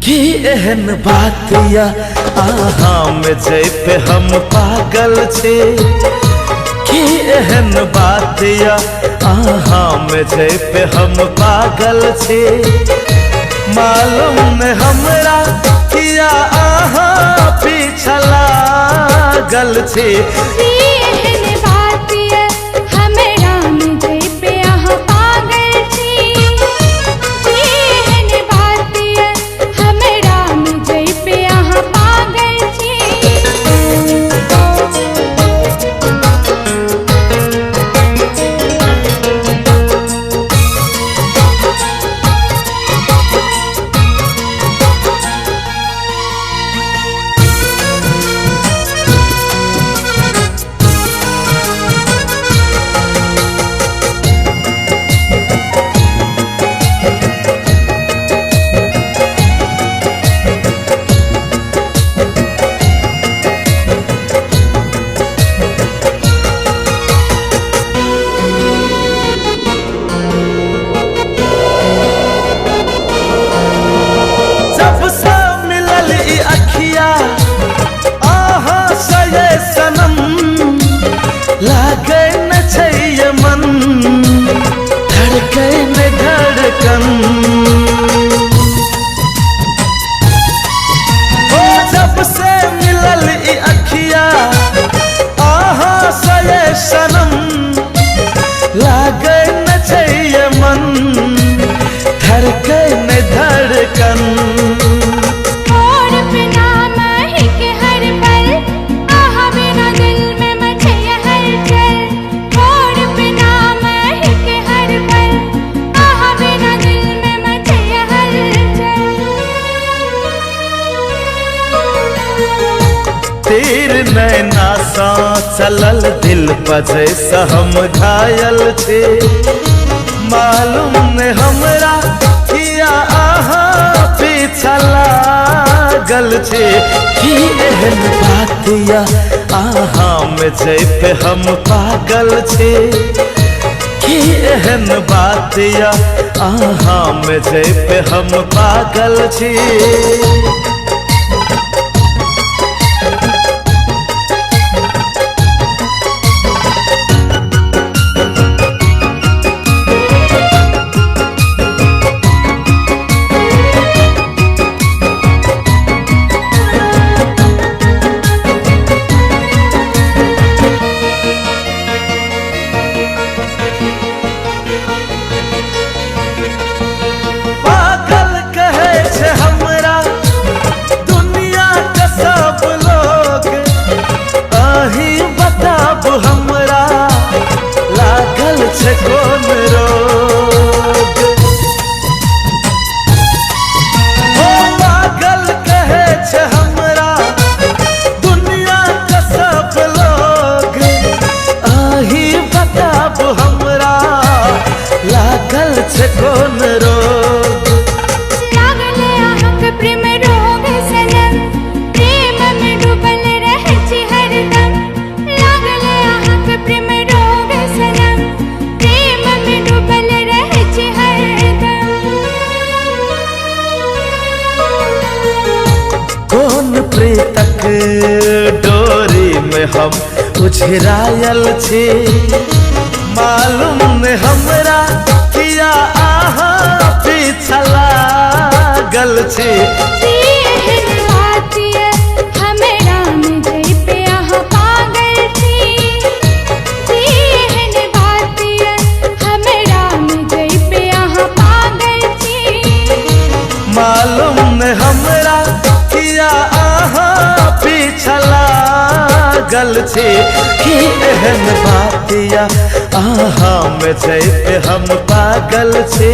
की एहन बात या आहा में जै पे हम पागल छे। की एहन बात या आहा में जै पे हम पागल छे। मालूम न हमरा किया आहा पीछा लागल छे। लागे न छैय मन धड़के न धड़कन। ओ जब से मिलल ई अखिया आहा सये सनम। लागे न छैय मन धड़के न धड़कन। तीर नैना सा चलल दिल पर हम घायल छे। मालूम न हमरा किया आहा पीछा लागल छे। की एहन बात या आहा में जै पे हम पागल छे। की एहन बात या आहा में जै पे हम पागल छे। कौन रोग ओ पागल कहे छे हमरा दुनिया का सब लोग। आही बताब हमरा लागल छे कौन रोग। प्रीतक डोरी में हम उझरायल छे। मालूम न हमरा किया आहा पीछा लागल छे। मालूम न हमरा किया आहा पीछा लागल छे। की एहन बात या आहा में जै पे हम पागल छे।